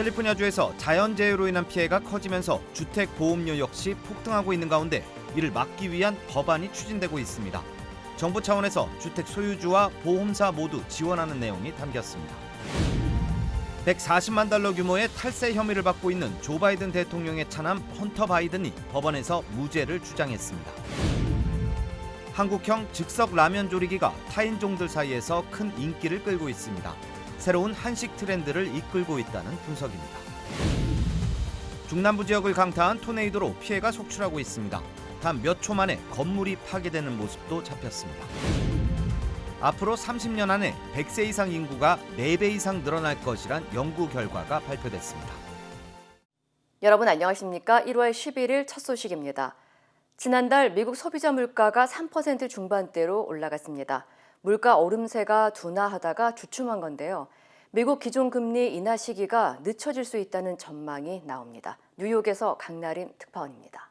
캘리포니아주에서 자연재해로 인한 피해가 커지면서 주택보험료 역시 폭등하고 있는 가운데 이를 막기 위한 법안이 추진되고 있습니다. 정부 차원에서 주택 소유주와 보험사 모두 지원하는 내용이 담겼습니다. 140만 달러 규모의 탈세 혐의를 받고 있는 조 바이든 대통령의 차남 헌터 바이든이 법원에서 무죄를 주장했습니다. 한국형 즉석 라면 조리기가 타인종들 사이에서 큰 인기를 끌고 있습니다. 새로운 한식 트렌드를 이끌고 있다는 분석입니다. 중남부 지역을 강타한 토네이도로 피해가 속출하고 있습니다. 단 몇 초 만에 건물이 파괴되는 모습도 잡혔습니다. 앞으로 30년 안에 100세 이상 인구가 4배 이상 늘어날 것이란 연구 결과가 발표됐습니다. 여러분 안녕하십니까? 1월 11일 첫 소식입니다. 지난달 미국 소비자 물가가 3% 중반대로 올라갔습니다. 물가 오름세가 둔화하다가 주춤한 건데요. 미국 기존금리 인하 시기가 늦춰질 수 있다는 전망이 나옵니다. 뉴욕에서 강나림 특파원입니다.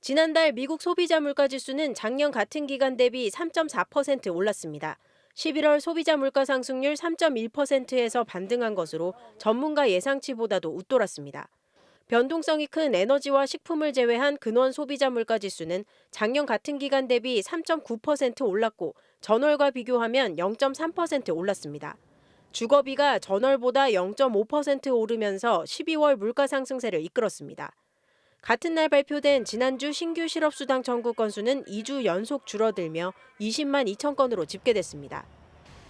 지난달 미국 소비자 물가 지수는 작년 같은 기간 대비 3.4% 올랐습니다. 11월 소비자 물가 상승률 3.1%에서 반등한 것으로 전문가 예상치보다도 웃돌았습니다. 변동성이 큰 에너지와 식품을 제외한 근원 소비자 물가 지수는 작년 같은 기간 대비 3.9% 올랐고 전월과 비교하면 0.3% 올랐습니다. 주거비가 전월보다 0.5% 오르면서 12월 물가 상승세를 이끌었습니다. 같은 날 발표된 지난주 신규 실업수당 청구 건수는 2주 연속 줄어들며 20만 2천 건으로 집계됐습니다.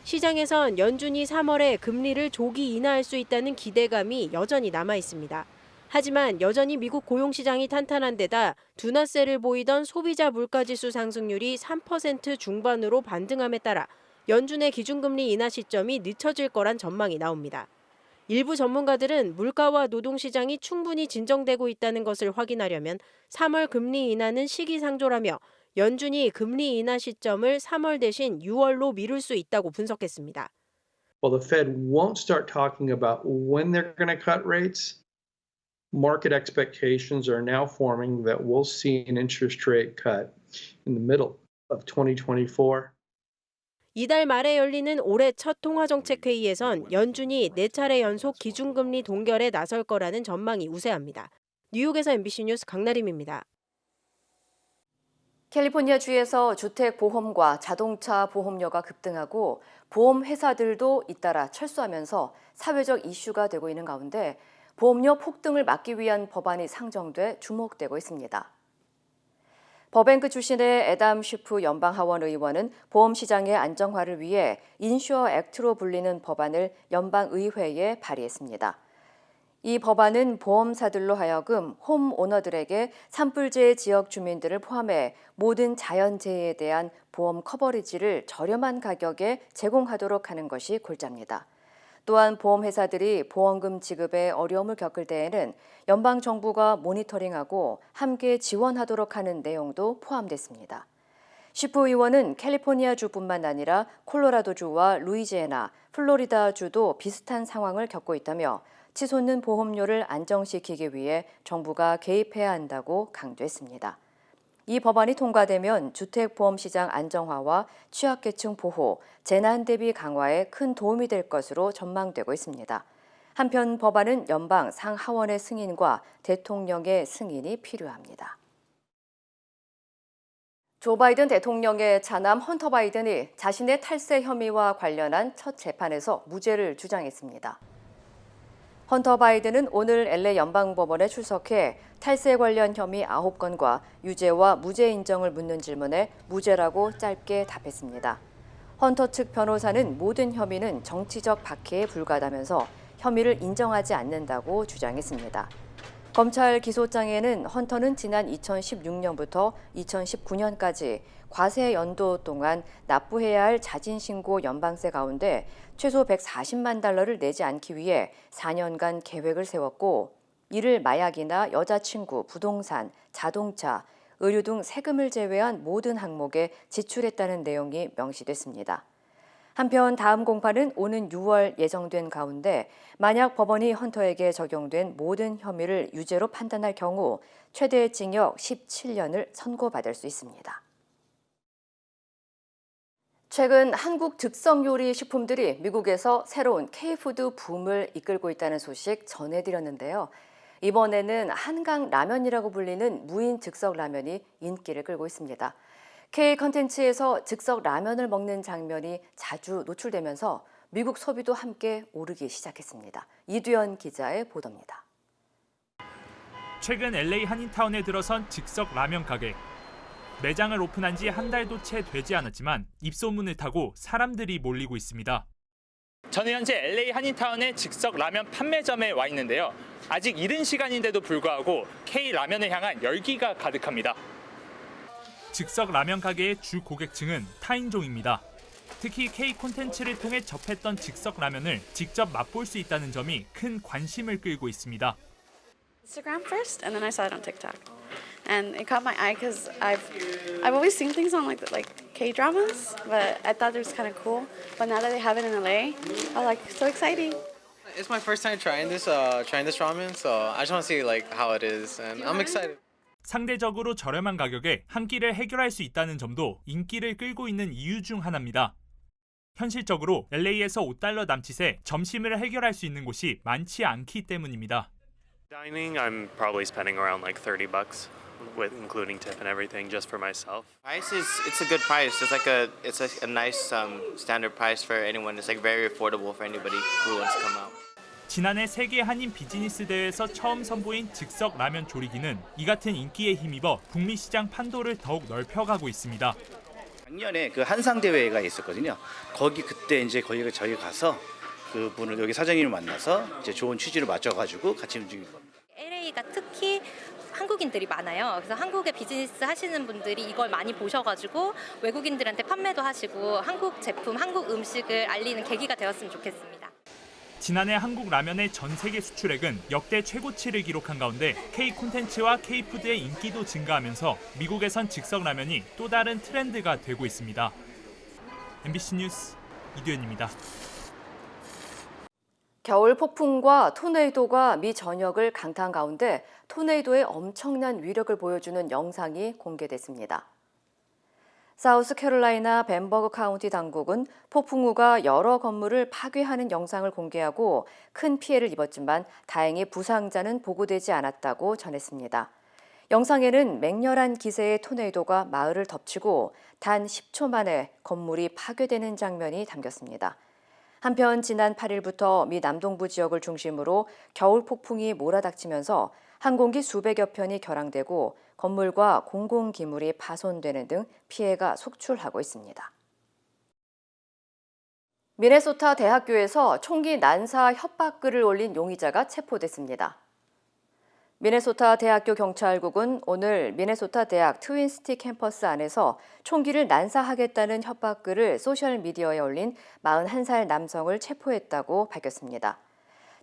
시장에선 연준이 3월에 금리를 조기 인하할 수 있다는 기대감이 여전히 남아 있습니다. 하지만 여전히 미국 고용시장이 탄탄한 데다 둔화세를 보이던 소비자 물가지수 상승률이 3% 중반으로 반등함에 따라 연준의 기준금리 인하 시점이 늦춰질 거란 전망이 나옵니다. 일부 전문가들은 물가와 노동시장이 충분히 진정되고 있다는 것을 확인하려면 3월 금리 인하는 시기상조라며 연준이 금리 인하 시점을 3월 대신 6월로 미룰 수 있다고 분석했습니다. Well, the Fed won't start talking about when they're going to cut rates. Market expectations are now forming that we'll see an interest rate cut in the middle of 2024. 이달 말에 열리는 올해 첫 통화정책회의에선 연준이 4차례 연속 기준금리 동결에 나설 거라는 전망이 우세합니다. 뉴욕에서 MBC 뉴스 강나림입니다. 캘리포니아주에서 주택보험과 자동차 보험료가 급등하고 보험회사들도 잇따라 철수하면서 사회적 이슈가 되고 있는 가운데 보험료 폭등을 막기 위한 법안이 상정돼 주목되고 있습니다. 버뱅크 출신의 애담 쉬프 연방하원 의원은 보험시장의 안정화를 위해 인슈어 액트로 불리는 법안을 연방의회에 발의했습니다. 이 법안은 보험사들로 하여금 홈오너들에게 산불재해 지역 주민들을 포함해 모든 자연재해에 대한 보험 커버리지를 저렴한 가격에 제공하도록 하는 것이 골자입니다. 또한 보험회사들이 보험금 지급에 어려움을 겪을 때에는 연방정부가 모니터링하고 함께 지원하도록 하는 내용도 포함됐습니다. 쉬프 의원은 캘리포니아주뿐만 아니라 콜로라도주와 루이지애나, 플로리다주도 비슷한 상황을 겪고 있다며 치솟는 보험료를 안정시키기 위해 정부가 개입해야 한다고 강조했습니다. 이 법안이 통과되면 주택보험시장 안정화와 취약계층 보호, 재난 대비 강화에 큰 도움이 될 것으로 전망되고 있습니다. 한편 법안은 연방 상하원의 승인과 대통령의 승인이 필요합니다. 조 바이든 대통령의 차남 헌터 바이든이 자신의 탈세 혐의와 관련한 첫 재판에서 무죄를 주장했습니다. 헌터 바이든은 오늘 LA 연방법원에 출석해 탈세 관련 혐의 9건과 유죄와 무죄 인정을 묻는 질문에 무죄라고 짧게 답했습니다. 헌터 측 변호사는 모든 혐의는 정치적 박해에 불과하다면서 혐의를 인정하지 않는다고 주장했습니다. 검찰 기소장에는 헌터는 지난 2016년부터 2019년까지 과세 연도 동안 납부해야 할 자진신고 연방세 가운데 최소 140만 달러를 내지 않기 위해 4년간 계획을 세웠고 이를 마약이나 여자친구, 부동산, 자동차, 의류 등 세금을 제외한 모든 항목에 지출했다는 내용이 명시됐습니다. 한편 다음 공판은 오는 6월 예정된 가운데 만약 법원이 헌터에게 적용된 모든 혐의를 유죄로 판단할 경우 최대 징역 17년을 선고받을 수 있습니다. 최근 한국 즉석 요리 식품들이 미국에서 새로운 K푸드 붐을 이끌고 있다는 소식 전해드렸는데요. 이번에는 한강 라면이라고 불리는 무인 즉석 라면이 인기를 끌고 있습니다. K 컨텐츠에서 즉석 라면을 먹는 장면이 자주 노출되면서 미국 소비도 함께 오르기 시작했습니다. 이두현 기자의 보도입니다. 최근 LA 한인타운에 들어선 즉석 라면 가게. 매장을 오픈한 지 한 달도 채 되지 않았지만 입소문을 타고 사람들이 몰리고 있습니다. 저는 현재 LA 한인타운의 즉석 라면 판매점에 와 있는데요. 아직 이른 시간인데도 불구하고 K 라면을 향한 열기가 가득합니다. 즉석 라면 가게의 주 고객층은 타인종입니다. 특히 K 콘텐츠를 통해 접했던 즉석 라면을 직접 맛볼 수 있다는 점이 큰 관심을 끌고 있습니다. Instagram first, and then I saw it on TikTok, and it caught my eye because I've always seen things on like K dramas, but I thought it was kind of cool. But now that they have it in LA, I'm like so exciting. It's my first time trying this ramen, so I just want to see like how it is, and I'm excited. 상대적으로 저렴한 가격에 한 끼를 해결할 수 있다는 점도 인기를 끌고 있는 이유 중 하나입니다. 현실적으로 LA에서 $5 남짓에 점심을 해결할 수 있는 곳이 많지 않기 때문입니다. Dining, I'm probably spending around like $30 with including tip and everything just for myself. Price is it's a good price. It's a nice standard price for anyone. It's like very affordable for anybody who wants to come out. 지난해 세계 한인 비즈니스 대회에서 처음 선보인 즉석 라면 조리기는 이 같은 인기에 힘입어 북미 시장 판도를 더욱 넓혀가고 있습니다. 작년에 그 한상 대회가 있었거든요. 그때 이제 거기 저희 가서 그분을 여기 사장님을 만나서 이제 좋은 취지를 맞춰가지고 같이 움직인 겁니다. LA가 특히 한국인들이 많아요. 그래서 한국의 비즈니스 하시는 분들이 이걸 많이 보셔가지고 외국인들한테 판매도 하시고 한국 제품, 한국 음식을 알리는 계기가 되었으면 좋겠습니다. 지난해 한국 라면의 전 세계 수출액은 역대 최고치를 기록한 가운데 K 콘텐츠와 K푸드의 인기도 증가하면서 미국에선 즉석 라면이 또 다른 트렌드가 되고 있습니다. MBC 뉴스 이두현입니다. 겨울 폭풍과 토네이도가 미 전역을 강타한 가운데 토네이도의 엄청난 위력을 보여주는 영상이 공개됐습니다. 사우스캐롤라이나 벤버그 카운티 당국은 폭풍우가 여러 건물을 파괴하는 영상을 공개하고 큰 피해를 입었지만 다행히 부상자는 보고되지 않았다고 전했습니다. 영상에는 맹렬한 기세의 토네이도가 마을을 덮치고 단 10초 만에 건물이 파괴되는 장면이 담겼습니다. 한편 지난 8일부터 미 남동부 지역을 중심으로 겨울 폭풍이 몰아닥치면서 항공기 수백여 편이 결항되고 건물과 공공기물이 파손되는 등 피해가 속출하고 있습니다. 미네소타 대학교에서 총기 난사 협박글을 올린 용의자가 체포됐습니다. 미네소타 대학교 경찰국은 오늘 미네소타 대학 트윈시티 캠퍼스 안에서 총기를 난사하겠다는 협박글을 소셜미디어에 올린 41살 남성을 체포했다고 밝혔습니다.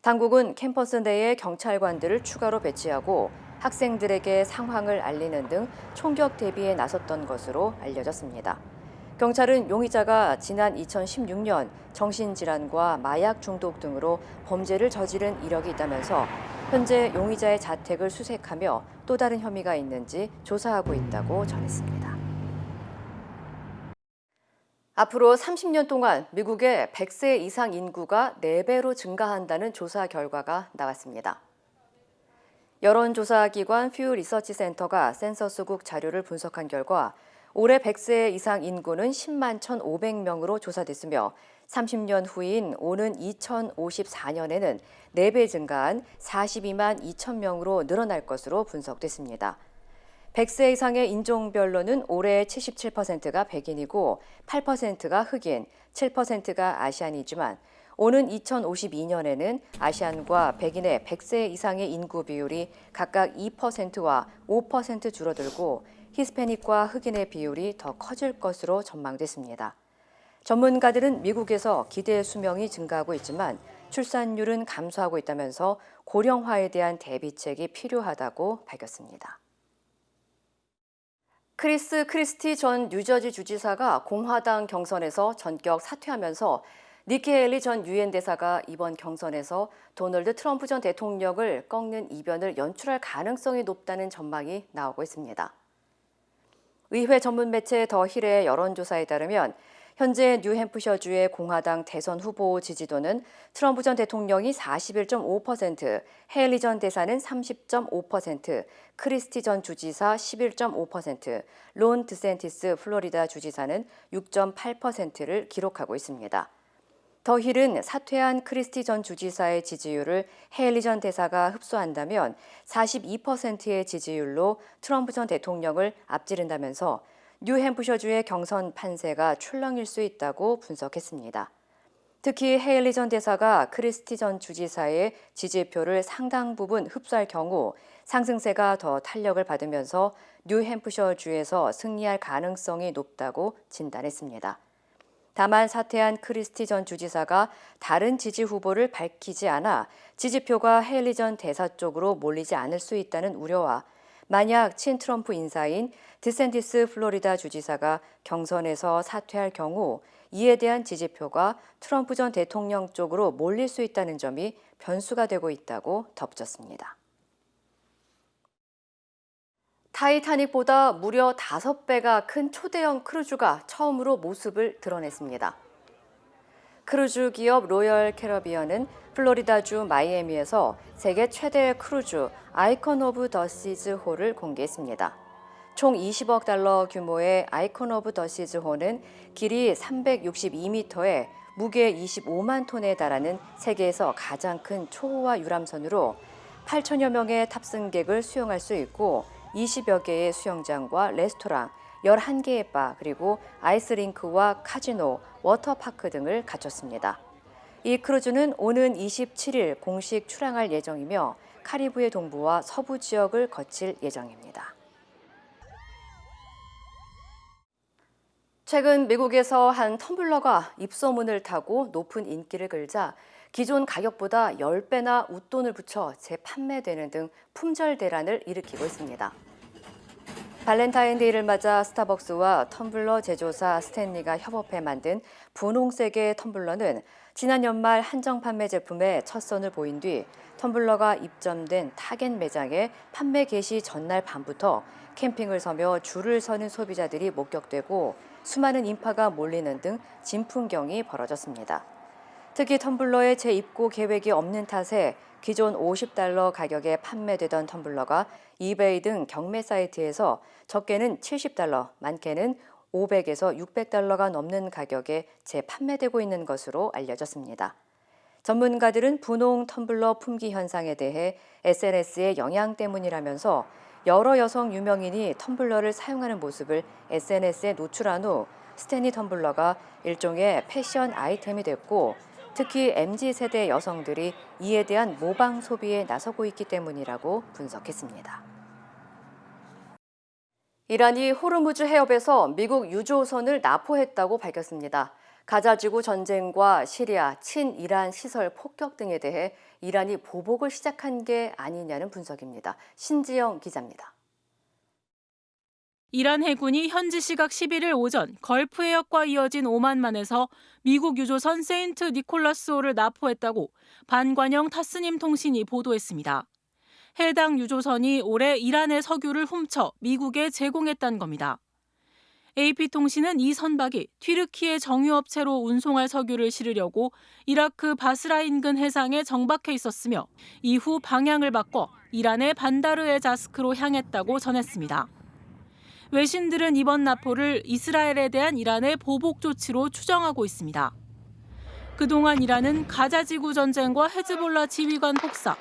당국은 캠퍼스 내에 경찰관들을 추가로 배치하고 학생들에게 상황을 알리는 등 총격 대비에 나섰던 것으로 알려졌습니다. 경찰은 용의자가 지난 2016년 정신질환과 마약 중독 등으로 범죄를 저지른 이력이 있다면서 현재 용의자의 자택을 수색하며 또 다른 혐의가 있는지 조사하고 있다고 전했습니다. 앞으로 30년 동안 미국의 100세 이상 인구가 4배로 증가한다는 조사 결과가 나왔습니다. 여론조사기관 퓨 리서치 센터가 센서스국 자료를 분석한 결과 올해 100세 이상 인구는 10만 1,500명으로 조사됐으며 30년 후인 오는 2054년에는 4배 증가한 42만 2천 명으로 늘어날 것으로 분석됐습니다. 100세 이상의 인종별로는 올해 77%가 백인이고 8%가 흑인, 7%가 아시안이지만 오는 2052년에는 아시안과 백인의 100세 이상의 인구 비율이 각각 2%와 5% 줄어들고 히스패닉과 흑인의 비율이 더 커질 것으로 전망됐습니다. 전문가들은 미국에서 기대 수명이 증가하고 있지만 출산율은 감소하고 있다면서 고령화에 대한 대비책이 필요하다고 밝혔습니다. 크리스 크리스티 전 뉴저지 주지사가 공화당 경선에서 전격 사퇴하면서 니키 헤일리 전 유엔 대사가 이번 경선에서 도널드 트럼프 전 대통령을 꺾는 이변을 연출할 가능성이 높다는 전망이 나오고 있습니다. 의회 전문 매체 더 힐의 여론조사에 따르면 현재 뉴햄프셔주의 공화당 대선 후보 지지도는 트럼프 전 대통령이 41.5%, 헤일리 전 대사는 30.5%, 크리스티 전 주지사 11.5%, 론 드샌티스 플로리다 주지사는 6.8%를 기록하고 있습니다. 더 힐은 사퇴한 크리스티 전 주지사의 지지율을 헤일리 전 대사가 흡수한다면 42%의 지지율로 트럼프 전 대통령을 앞지른다면서 뉴햄프셔주의 경선 판세가 출렁일 수 있다고 분석했습니다. 특히 헤일리 전 대사가 크리스티 전 주지사의 지지표를 상당 부분 흡수할 경우 상승세가 더 탄력을 받으면서 뉴햄프셔주에서 승리할 가능성이 높다고 진단했습니다. 다만 사퇴한 크리스티 전 주지사가 다른 지지 후보를 밝히지 않아 지지표가 헤일리 전 대사 쪽으로 몰리지 않을 수 있다는 우려와 만약 친트럼프 인사인 드샌티스 플로리다 주지사가 경선에서 사퇴할 경우 이에 대한 지지표가 트럼프 전 대통령 쪽으로 몰릴 수 있다는 점이 변수가 되고 있다고 덧붙였습니다. 타이타닉보다 무려 5배가 큰 초대형 크루즈가 처음으로 모습을 드러냈습니다. 크루즈 기업 로열 캐러비언은 플로리다주 마이애미에서 세계 최대의 크루즈 아이콘 오브 더 시즈 호를 공개했습니다. 총 20억 달러 규모의 아이콘 오브 더 시즈 호는 길이 362m에 무게 25만 톤에 달하는 세계에서 가장 큰 초호화 유람선으로 8천여 명의 탑승객을 수용할 수 있고 20여 개의 수영장과 레스토랑, 11개의 바, 그리고 아이스링크와 카지노, 워터파크 등을 갖췄습니다. 이 크루즈는 오는 27일 공식 출항할 예정이며 카리브해 동부와 서부 지역을 거칠 예정입니다. 최근 미국에서 한 텀블러가 입소문을 타고 높은 인기를 끌자 기존 가격보다 10배나 웃돈을 붙여 재판매되는 등 품절 대란을 일으키고 있습니다. 발렌타인데이를 맞아 스타벅스와 텀블러 제조사 스탠리가 협업해 만든 분홍색의 텀블러는 지난 연말 한정 판매 제품에 첫 선을 보인 뒤 텀블러가 입점된 타겟 매장에 판매 개시 전날 밤부터 캠핑을 서며 줄을 서는 소비자들이 목격되고 수많은 인파가 몰리는 등 진풍경이 벌어졌습니다. 특히 텀블러의 재입고 계획이 없는 탓에 기존 $50 가격에 판매되던 텀블러가 이베이 등 경매 사이트에서 적게는 $70, 많게는 $500에서 $600가 넘는 가격에 재판매되고 있는 것으로 알려졌습니다. 전문가들은 분홍 텀블러 품귀 현상에 대해 SNS의 영향 때문이라면서 여러 여성 유명인이 텀블러를 사용하는 모습을 SNS에 노출한 후 스탠리 텀블러가 일종의 패션 아이템이 됐고 특히 MZ세대 여성들이 이에 대한 모방 소비에 나서고 있기 때문이라고 분석했습니다. 이란이 호르무즈 해협에서 미국 유조선을 납포했다고 밝혔습니다. 가자지구 전쟁과 시리아, 친이란 시설 폭격 등에 대해 이란이 보복을 시작한 게 아니냐는 분석입니다. 신지영 기자입니다. 이란 해군이 현지 시각 11일 오전 걸프 해역과 이어진 오만만에서 미국 유조선 세인트 니콜라스호를 납포했다고 반관영 타스님 통신이 보도했습니다. 해당 유조선이 올해 이란의 석유를 훔쳐 미국에 제공했다는 겁니다. AP통신은 이 선박이 튀르키예 정유업체로 운송할 석유를 실으려고 이라크 바스라 인근 해상에 정박해 있었으며 이후 방향을 바꿔 이란의 반다르에 자스크로 향했다고 전했습니다. 외신들은 이번 납포를 이스라엘에 대한 이란의 보복 조치로 추정하고 있습니다. 그동안 이란은 가자지구 전쟁과 헤즈볼라 지휘관 폭사,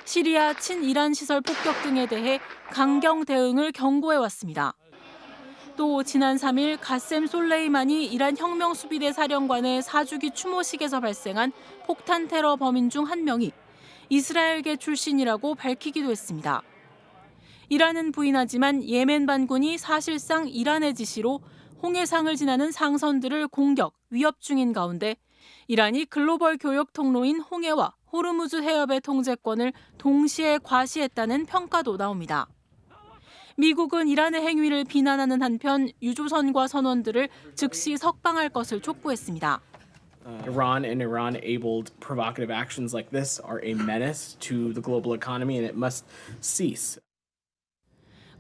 시리아 친이란 시설 폭격 등에 대해 강경 대응을 경고해왔습니다. 또 지난 3일 가셈 솔레이마니 이란 혁명수비대 사령관의 4주기 추모식에서 발생한 폭탄 테러 범인 중 한 명이 이스라엘계 출신이라고 밝히기도 했습니다. 이란은 부인하지만 예멘 반군이 사실상 이란의 지시로 홍해상을 지나는 상선들을 공격, 위협 중인 가운데 이란이 글로벌 교역 통로인 홍해와 호르무즈 해협의 통제권을 동시에 과시했다는 평가도 나옵니다. 미국은 이란의 행위를 비난하는 한편 유조선과 선원들을 즉시 석방할 것을 촉구했습니다. Iran and Iran-abled provocative actions like this are a menace to the global economy and it must cease.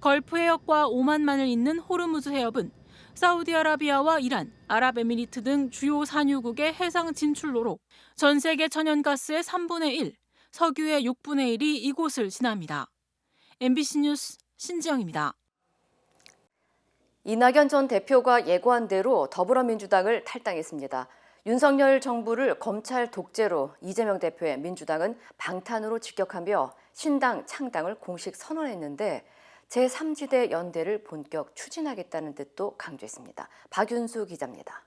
걸프 해역과 오만만을 잇는 호르무즈 해협은 사우디아라비아와 이란, 아랍에미리트 등 주요 산유국의 해상 진출로로 전 세계 천연가스의 3분의 1, 석유의 6분의 1이 이곳을 지납니다. MBC 뉴스 신지영입니다. 이낙연 전 대표가 예고한 대로 더불어민주당을 탈당했습니다. 윤석열 정부를 검찰 독재로 이재명 대표의 민주당은 방탄으로 직격하며 신당 창당을 공식 선언했는데 제3지대 연대를 본격 추진하겠다는 뜻도 강조했습니다. 박윤수 기자입니다.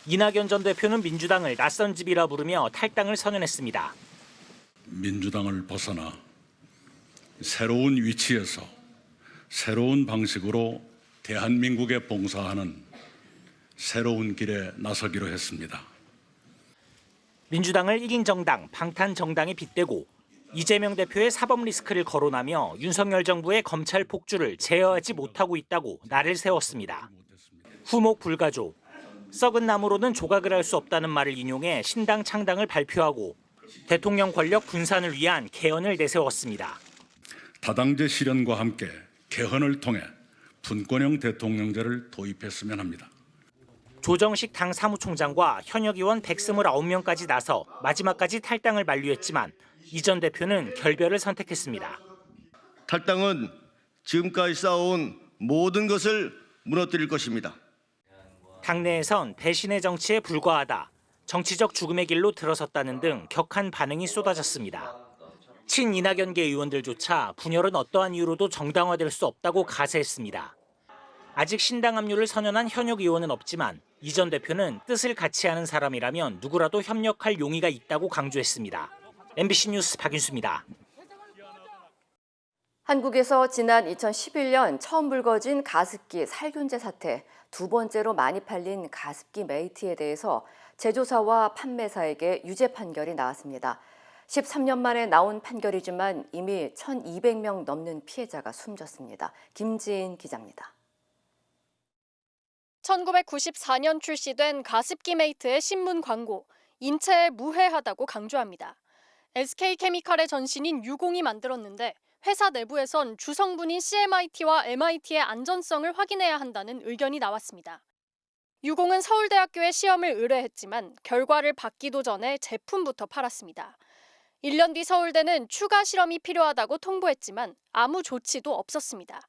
이낙연 전 대표는 민주당을 낯선 집이라 부르며 탈당을 선언했습니다. 민주당을 벗어나 새로운 위치에서 새로운 방식으로 대한민국에 봉사하는 새로운 길에 나서기로 했습니다. 민주당을 이긴 정당, 방탄 정당에 빗대고 이재명 대표의 사법 리스크를 거론하며 윤석열 정부의 검찰 폭주를 제어하지 못하고 있다고 날을 세웠습니다. 후목 불가조, 썩은 나무로는 조각을 할 수 없다는 말을 인용해 신당 창당을 발표하고 대통령 권력 분산을 위한 개헌을 내세웠습니다. 다당제 실현과 함께 개헌을 통해 분권형 대통령제를 도입했으면 합니다. 조정식 당 사무총장과 현역 의원 129명까지 나서 마지막까지 탈당을 만류했지만 이 전 대표는 결별을 선택했습니다. 탈당은 지금까지 쌓아온 모든 것을 무너뜨릴 것입니다. 당내에선 배신의 정치에 불과하다, 정치적 죽음의 길로 들어섰다는 등 격한 반응이 쏟아졌습니다. 친이낙연계 의원들조차 분열은 어떠한 이유로도 정당화될 수 없다고 가세했습니다. 아직 신당 합류를 선언한 현역 의원은 없지만 이 전 대표는 뜻을 같이 하는 사람이라면 누구라도 협력할 용의가 있다고 강조했습니다. MBC 뉴스 박윤수입니다. 한국에서 지난 2011년 처음 불거진 가습기 살균제 사태, 두 번째로 많이 팔린 가습기 메이트에 대해서 제조사와 판매사에게 유죄 판결이 나왔습니다. 13년 만에 나온 판결이지만 이미 1,200명 넘는 피해자가 숨졌습니다. 김지인 기자입니다. 1994년 출시된 가습기 메이트의 신문 광고, 인체에 무해하다고 강조합니다. SK케미칼의 전신인 유공이 만들었는데 회사 내부에선 주성분인 CMIT와 MIT의 안전성을 확인해야 한다는 의견이 나왔습니다. 유공은 서울대학교에 시험을 의뢰했지만 결과를 받기도 전에 제품부터 팔았습니다. 1년 뒤 서울대는 추가 실험이 필요하다고 통보했지만 아무 조치도 없었습니다.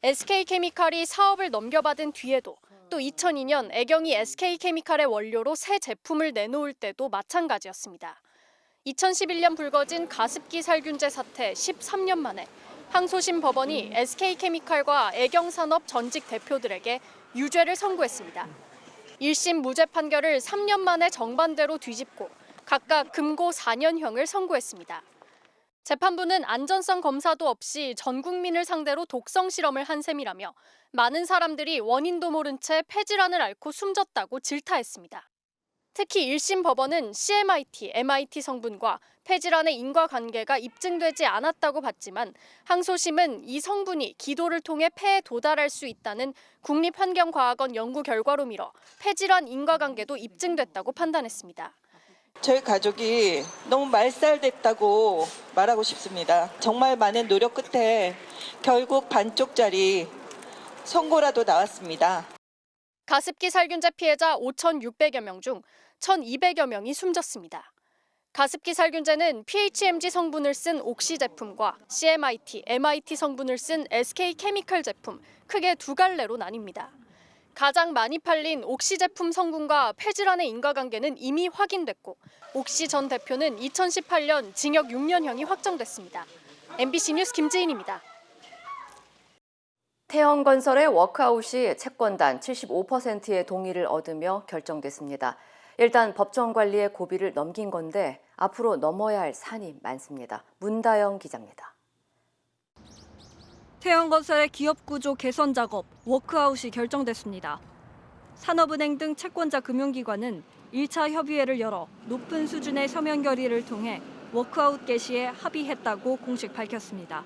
SK케미칼이 사업을 넘겨받은 뒤에도 또 2002년 애경이 SK케미칼의 원료로 새 제품을 내놓을 때도 마찬가지였습니다. 2011년 불거진 가습기 살균제 사태 13년 만에 항소심 법원이 SK케미칼과 애경산업 전직 대표들에게 유죄를 선고했습니다. 1심 무죄 판결을 3년 만에 정반대로 뒤집고 각각 금고 4년형을 선고했습니다. 재판부는 안전성 검사도 없이 전 국민을 상대로 독성 실험을 한 셈이라며 많은 사람들이 원인도 모른 채 폐질환을 앓고 숨졌다고 질타했습니다. 특히 1심 법원은 CMIT, MIT 성분과 폐질환의 인과관계가 입증되지 않았다고 봤지만 항소심은 이 성분이 기도를 통해 폐에 도달할 수 있다는 국립환경과학원 연구 결과로 미뤄 폐질환 인과관계도 입증됐다고 판단했습니다. 저희 가족이 너무 말살됐다고 말하고 싶습니다. 정말 많은 노력 끝에 결국 반쪽짜리 선고라도 나왔습니다. 가습기 살균제 피해자 5,600여 명 중 1,200여 명이 숨졌습니다. 가습기 살균제는 PHMG 성분을 쓴 옥시 제품과 CMIT, MIT 성분을 쓴 SK케미칼 제품 크게 두 갈래로 나뉩니다. 가장 많이 팔린 옥시 제품 성분과 폐질환의 인과관계는 이미 확인됐고 옥시 전 대표는 2018년 징역 6년형이 확정됐습니다. MBC 뉴스 김지인입니다. 태형건설의 워크아웃이 채권단 75%의 동의를 얻으며 결정됐습니다. 일단 법정 관리의 고비를 넘긴 건데 앞으로 넘어야 할 산이 많습니다. 문다영 기자입니다. 태형건설의 기업구조 개선 작업, 워크아웃이 결정됐습니다. 산업은행 등 채권자 금융기관은 1차 협의회를 열어 높은 수준의 서면 결의를 통해 워크아웃 개시에 합의했다고 공식 밝혔습니다.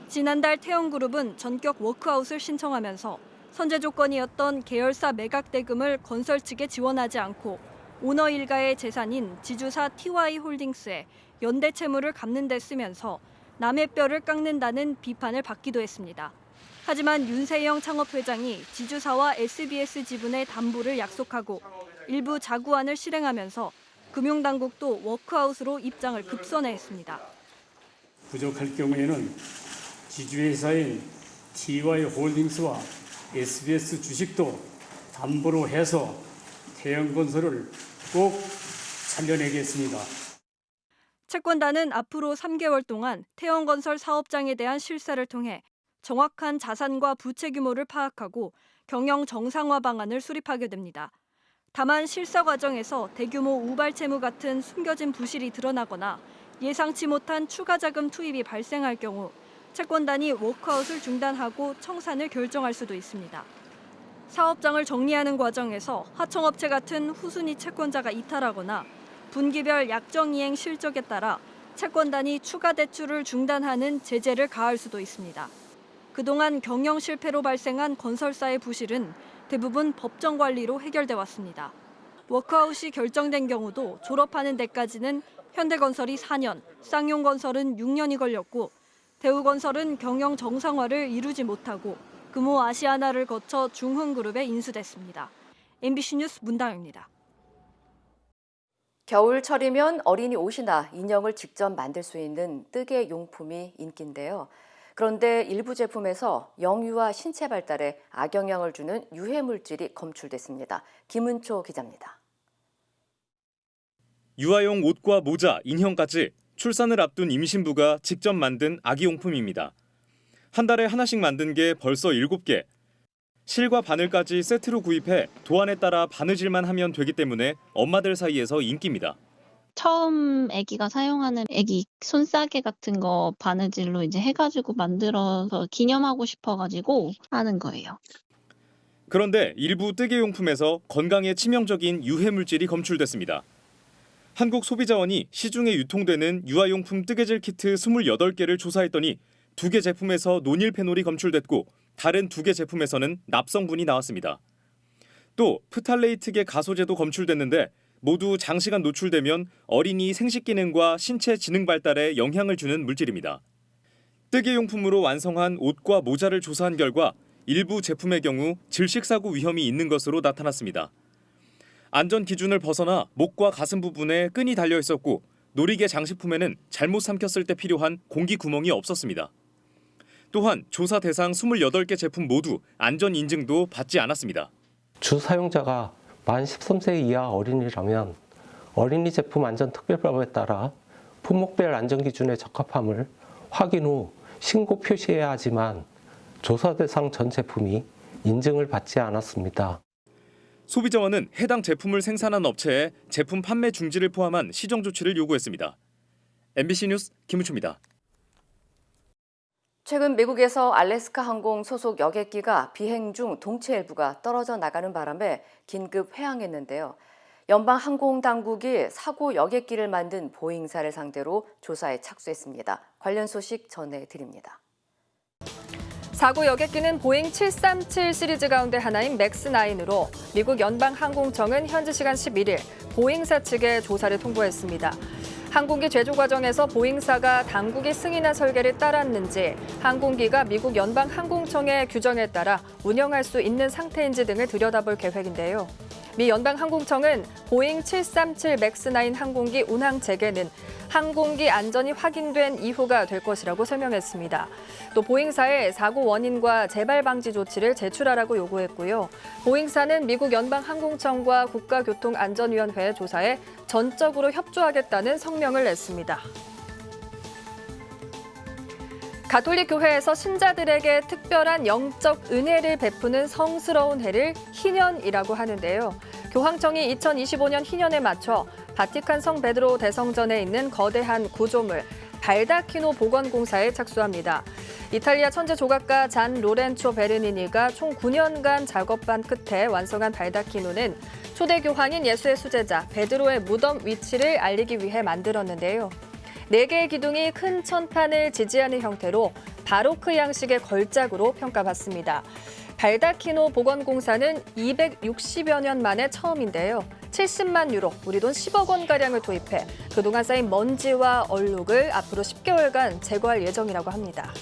지난달 태형그룹은 전격 워크아웃을 신청하면서 선제 조건이었던 계열사 매각 대금을 건설 측에 지원하지 않고 오너 일가의 재산인 지주사 TY홀딩스에 연대 채무를 갚는 데 쓰면서 남의 뼈를 깎는다는 비판을 받기도 했습니다. 하지만 윤세영 창업회장이 지주사와 SBS 지분의 담보를 약속하고 일부 자구안을 실행하면서 금융당국도 워크아웃으로 입장을 급선회했습니다. 부족할 경우에는 지주회사인 TY홀딩스와 SBS 주식도 담보로 해서 태영건설을 꼭 살려내겠습니다. 채권단은 앞으로 3개월 동안 태영건설 사업장에 대한 실사를 통해 정확한 자산과 부채 규모를 파악하고 경영 정상화 방안을 수립하게 됩니다. 다만 실사 과정에서 대규모 우발 채무 같은 숨겨진 부실이 드러나거나 예상치 못한 추가 자금 투입이 발생할 경우 채권단이 워크아웃을 중단하고 청산을 결정할 수도 있습니다. 사업장을 정리하는 과정에서 하청업체 같은 후순위 채권자가 이탈하거나 분기별 약정 이행 실적에 따라 채권단이 추가 대출을 중단하는 제재를 가할 수도 있습니다. 그동안 경영 실패로 발생한 건설사의 부실은 대부분 법정 관리로 해결돼 왔습니다. 워크아웃이 결정된 경우도 졸업하는 데까지는 현대건설이 4년, 쌍용건설은 6년이 걸렸고 대우건설은 경영 정상화를 이루지 못하고 금호 아시아나를 거쳐 중흥그룹에 인수됐습니다. MBC 뉴스 문다영입니다. 겨울철이면 어린이 옷이나 인형을 직접 만들 수 있는 뜨개 용품이 인기인데요. 그런데 일부 제품에서 영유아 신체 발달에 악영향을 주는 유해 물질이 검출됐습니다. 김은초 기자입니다. 유아용 옷과 모자, 인형까지 출산을 앞둔 임신부가 직접 만든 아기용품입니다. 한 달에 하나씩 만든 게 벌써 7개. 실과 바늘까지 세트로 구입해 도안에 따라 바느질만 하면 되기 때문에 엄마들 사이에서 인기입니다. 처음 아기가 사용하는 아기 손싸개 같은 거 바느질로 이제 해가지고 만들어서 기념하고 싶어가지고 하는 거예요. 그런데 일부 뜨개용품에서 건강에 치명적인 유해 물질이 검출됐습니다. 한국소비자원이 시중에 유통되는 유아용품 뜨개질 키트 28개를 조사했더니 2개 제품에서 노닐페놀이 검출됐고 다른 2개 제품에서는 납성분이 나왔습니다. 또 프탈레이트계 가소제도 검출됐는데 모두 장시간 노출되면 어린이 생식 기능과 신체 지능 발달에 영향을 주는 물질입니다. 뜨개용품으로 완성한 옷과 모자를 조사한 결과 일부 제품의 경우 질식사고 위험이 있는 것으로 나타났습니다. 안전 기준을 벗어나 목과 가슴 부분에 끈이 달려 있었고 놀이개 장식품에는 잘못 삼켰을 때 필요한 공기 구멍이 없었습니다. 또한 조사 대상 28개 제품 모두 안전 인증도 받지 않았습니다. 주 사용자가 만 13세 이하 어린이라면 어린이 제품 안전특별법에 따라 품목별 안전기준에 적합함을 확인 후 신고 표시해야 하지만 조사 대상 전 제품이 인증을 받지 않았습니다. 소비자원은 해당 제품을 생산한 업체에 제품 판매 중지를 포함한 시정 조치를 요구했습니다. MBC 뉴스 김우초입니다. 최근 미국에서 알래스카 항공 소속 여객기가 비행 중 동체 일부가 떨어져 나가는 바람에 긴급 회항했는데요. 연방항공당국이 사고 여객기를 만든 보잉사를 상대로 조사에 착수했습니다. 관련 소식 전해드립니다. 사고 여객기는 보잉 737 시리즈 가운데 하나인 맥스9으로 미국 연방항공청은 현지 시간 11일 보잉사 측에 조사를 통보했습니다. 항공기 제조 과정에서 보잉사가 당국이 승인한 설계를 따랐는지, 항공기가 미국 연방항공청의 규정에 따라 운영할 수 있는 상태인지 등을 들여다볼 계획인데요. 미 연방항공청은 보잉 737 맥스9 항공기 운항 재개는 항공기 안전이 확인된 이후가 될 것이라고 설명했습니다. 또 보잉사의 사고 원인과 재발 방지 조치를 제출하라고 요구했고요. 보잉사는 미국 연방항공청과 국가교통안전위원회 조사에 전적으로 협조하겠다는 성명을 냈습니다. 가톨릭 교회에서 신자들에게 특별한 영적 은혜를 베푸는 성스러운 해를 희년이라고 하는데요. 교황청이 2025년 희년에 맞춰 바티칸 성 베드로 대성전에 있는 거대한 구조물 발다키노 복원공사에 착수합니다. 이탈리아 천재 조각가 잔 로렌초 베르니니가 총 9년간 작업한 끝에 완성한 발다키노는 초대 교황인 예수의 수제자 베드로의 무덤 위치를 알리기 위해 만들었는데요. 4개의 기둥이 큰 천판을 지지하는 형태로 바로크 양식의 걸작으로 평가받습니다. 발다키노 복원공사는 260여 년 만에 처음인데요. 70만 유로, 우리 돈 10억 원가량을 투입해 그동안 쌓인 먼지와 얼룩을 앞으로 10개월간 제거할 예정이라고 합니다.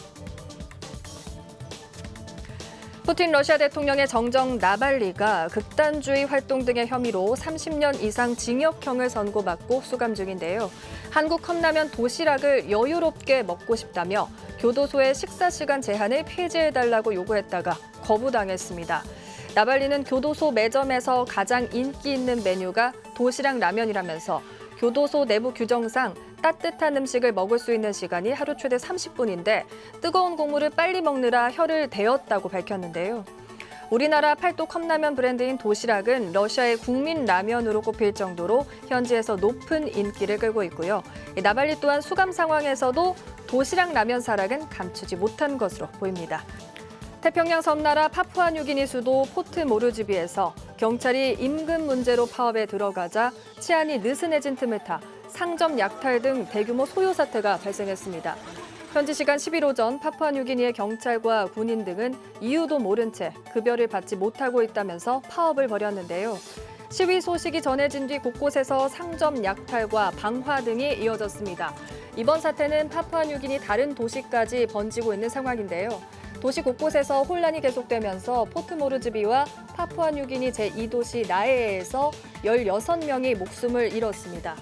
푸틴 러시아 대통령의 정정 나발리가 극단주의 활동 등의 혐의로 30년 이상 징역형을 선고받고 수감 중인데요. 한국 컵라면 도시락을 여유롭게 먹고 싶다며 교도소의 식사 시간 제한을 폐지해달라고 요구했다가 거부당했습니다. 나발리는 교도소 매점에서 가장 인기 있는 메뉴가 도시락 라면이라면서 교도소 내부 규정상 따뜻한 음식을 먹을 수 있는 시간이 하루 최대 30분인데 뜨거운 국물을 빨리 먹느라 혀를 대었다고 밝혔는데요. 우리나라 팔도 컵라면 브랜드인 도시락은 러시아의 국민 라면으로 꼽힐 정도로 현지에서 높은 인기를 끌고 있고요. 나발리 또한 수감 상황에서도 도시락 라면 사랑은 감추지 못한 것으로 보입니다. 태평양 섬나라 파푸아뉴기니 수도 포트 모르즈비에서 경찰이 임금 문제로 파업에 들어가자 치안이 느슨해진 틈을 타 상점 약탈 등 대규모 소요 사태가 발생했습니다. 현지 시간 10일 오전 파푸아뉴기니의 경찰과 군인 등은 이유도 모른 채 급여를 받지 못하고 있다면서 파업을 벌였는데요. 시위 소식이 전해진 뒤 곳곳에서 상점 약탈과 방화 등이 이어졌습니다. 이번 사태는 파푸아뉴기니 다른 도시까지 번지고 있는 상황인데요. 도시 곳곳에서 혼란이 계속되면서 포트모르즈비와 파푸아뉴기니 제2도시 나에에에서 16명이 목숨을 잃었습니다.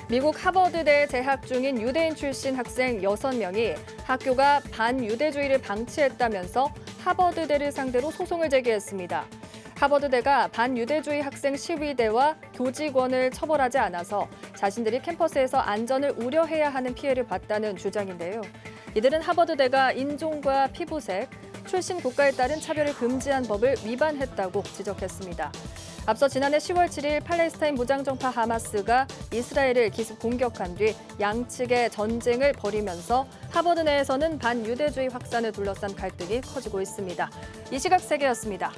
미국 하버드대에 재학 중인 유대인 출신 학생 6명이 학교가 반유대주의를 방치했다면서 하버드대를 상대로 소송을 제기했습니다. 하버드대가 반유대주의 학생 시위대와 교직원을 처벌하지 않아서 자신들이 캠퍼스에서 안전을 우려해야 하는 피해를 봤다는 주장인데요. 이들은 하버드대가 인종과 피부색, 출신 국가에 따른 차별을 금지한 법을 위반했다고 지적했습니다. 앞서 지난해 10월 7일 팔레스타인 무장정파 하마스가 이스라엘을 기습 공격한 뒤 양측의 전쟁을 벌이면서 하버드 내에서는 반유대주의 확산을 둘러싼 갈등이 커지고 있습니다. 이 시각 세계였습니다.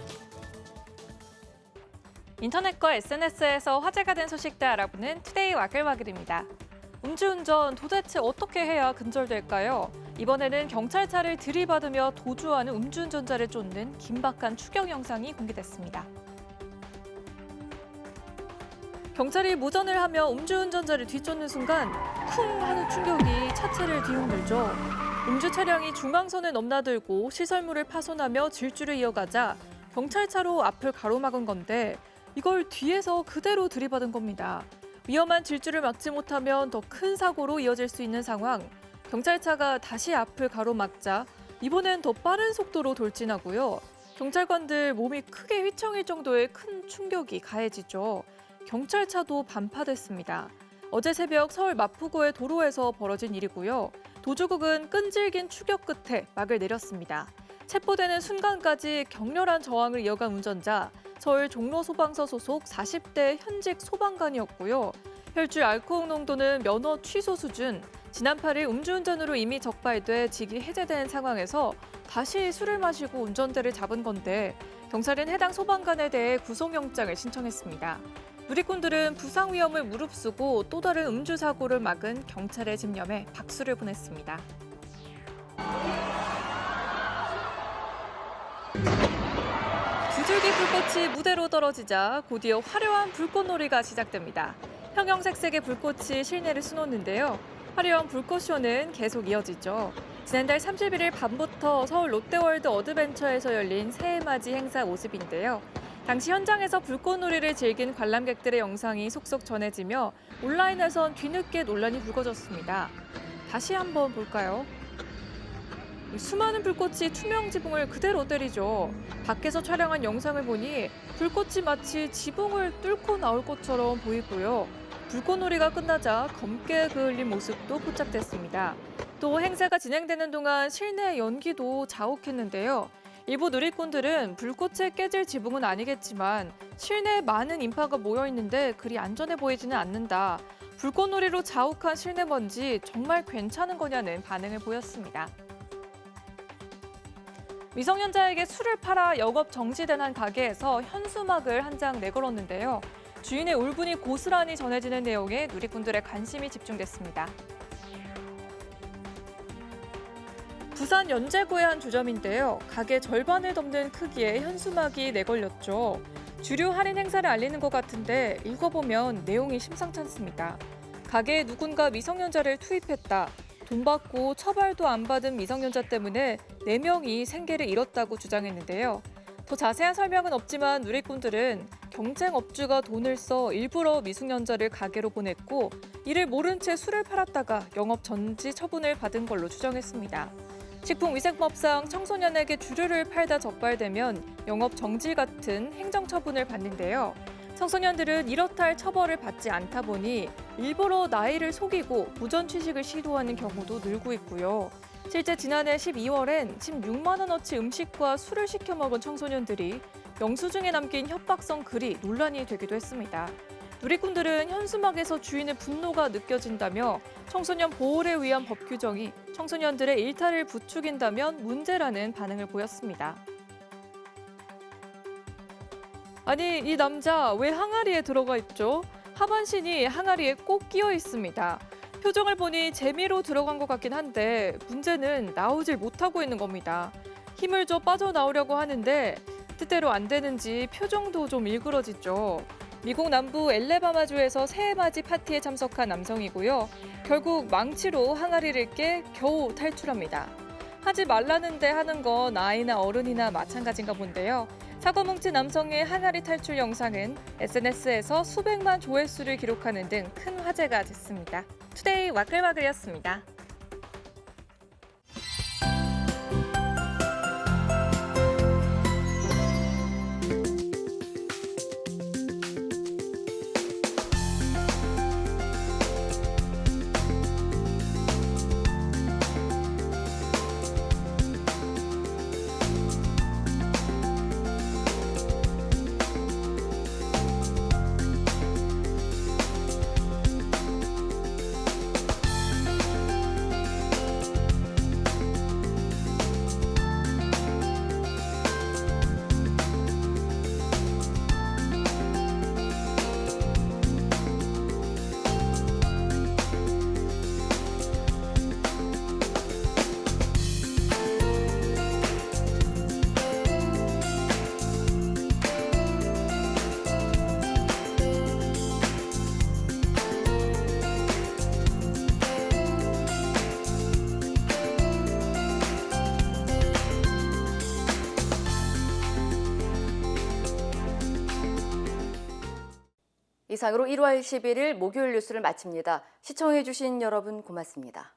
인터넷과 SNS에서 화제가 된 소식들 알아보는 투데이 와글와글입니다. 음주운전 도대체 어떻게 해야 근절될까요? 이번에는 경찰차를 들이받으며 도주하는 음주운전자를 쫓는 긴박한 추격 영상이 공개됐습니다. 경찰이 무전을 하며 음주운전자를 뒤쫓는 순간 쿵 하는 충격이 차체를 뒤흔들죠. 음주 차량이 중앙선을 넘나들고 시설물을 파손하며 질주를 이어가자 경찰차로 앞을 가로막은 건데 이걸 뒤에서 그대로 들이받은 겁니다. 위험한 질주를 막지 못하면 더 큰 사고로 이어질 수 있는 상황. 경찰차가 다시 앞을 가로막자 이번엔 더 빠른 속도로 돌진하고요. 경찰관들 몸이 크게 휘청일 정도의 큰 충격이 가해지죠. 경찰차도 반파됐습니다. 어제 새벽 서울 마포구의 도로에서 벌어진 일이고요. 도주국은 끈질긴 추격 끝에 막을 내렸습니다. 체포되는 순간까지 격렬한 저항을 이어간 운전자, 서울 종로소방서 소속 40대 현직 소방관이었고요. 혈중 알코올 농도는 면허 취소 수준, 지난 8일 음주운전으로 이미 적발돼 직위 해제된 상황에서 다시 술을 마시고 운전대를 잡은 건데 경찰은 해당 소방관에 대해 구속영장을 신청했습니다. 누리꾼들은 부상 위험을 무릅쓰고 또 다른 음주 사고를 막은 경찰의 집념에 박수를 보냈습니다. 두 줄기 불꽃이 무대로 떨어지자 곧이어 화려한 불꽃놀이가 시작됩니다. 형형색색의 불꽃이 실내를 수놓는데요. 화려한 불꽃쇼는 계속 이어지죠. 지난달 31일 밤부터 서울 롯데월드 어드벤처에서 열린 새해맞이 행사 모습인데요. 당시 현장에서 불꽃놀이를 즐긴 관람객들의 영상이 속속 전해지며 온라인에선 뒤늦게 논란이 불거졌습니다. 다시 한번 볼까요? 수많은 불꽃이 투명 지붕을 그대로 때리죠. 밖에서 촬영한 영상을 보니 불꽃이 마치 지붕을 뚫고 나올 것처럼 보이고요. 불꽃놀이가 끝나자 검게 그을린 모습도 포착됐습니다. 또 행사가 진행되는 동안 실내 연기도 자욱했는데요. 일부 누리꾼들은 불꽃에 깨질 지붕은 아니겠지만 실내에 많은 인파가 모여있는데 그리 안전해 보이지는 않는다. 불꽃놀이로 자욱한 실내 먼지 정말 괜찮은 거냐는 반응을 보였습니다. 미성년자에게 술을 팔아 영업 정지된 한 가게에서 현수막을 한 장 내걸었는데요. 주인의 울분이 고스란히 전해지는 내용에 누리꾼들의 관심이 집중됐습니다. 부산 연제구의 한 주점인데요. 가게 절반을 넘는 크기의 현수막이 내걸렸죠. 주류 할인 행사를 알리는 것 같은데 읽어보면 내용이 심상찮습니다. 가게에 누군가 미성년자를 투입했다. 돈 받고 처벌도 안 받은 미성년자 때문에 4명이 생계를 잃었다고 주장했는데요. 더 자세한 설명은 없지만 누리꾼들은 경쟁 업주가 돈을 써 일부러 미숙년자를 가게로 보냈고 이를 모른 채 술을 팔았다가 영업 정지 처분을 받은 걸로 추정했습니다. 식품위생법상 청소년에게 주류를 팔다 적발되면 영업 정지 같은 행정 처분을 받는데요. 청소년들은 이렇다 할 처벌을 받지 않다 보니 일부러 나이를 속이고 무전 취식을 시도하는 경우도 늘고 있고요. 실제 지난해 12월엔 16만 원어치 음식과 술을 시켜 먹은 청소년들이 영수증에 남긴 협박성 글이 논란이 되기도 했습니다. 누리꾼들은 현수막에서 주인의 분노가 느껴진다며 청소년 보호를 위한 법 규정이 청소년들의 일탈을 부추긴다면 문제라는 반응을 보였습니다. 아니, 이 남자 왜 항아리에 들어가 있죠? 하반신이 항아리에 꼭 끼어 있습니다. 표정을 보니 재미로 들어간 것 같긴 한데 문제는 나오질 못하고 있는 겁니다. 힘을 줘 빠져나오려고 하는데 뜻대로 안 되는지 표정도 좀 일그러지죠. 미국 남부 엘레바마주에서 새해맞이 파티에 참석한 남성이고요. 결국 망치로 항아리를 깨 겨우 탈출합니다. 하지 말라는데 하는 건 아이나 어른이나 마찬가지인가 본데요. 사고 뭉친 남성의 항아리 탈출 영상은 SNS에서 수백만 조회수를 기록하는 등 큰 화제가 됐습니다. 투데이 와글와글이었습니다. 이상으로 1월 11일 목요일 뉴스를 마칩니다. 시청해주신 여러분 고맙습니다.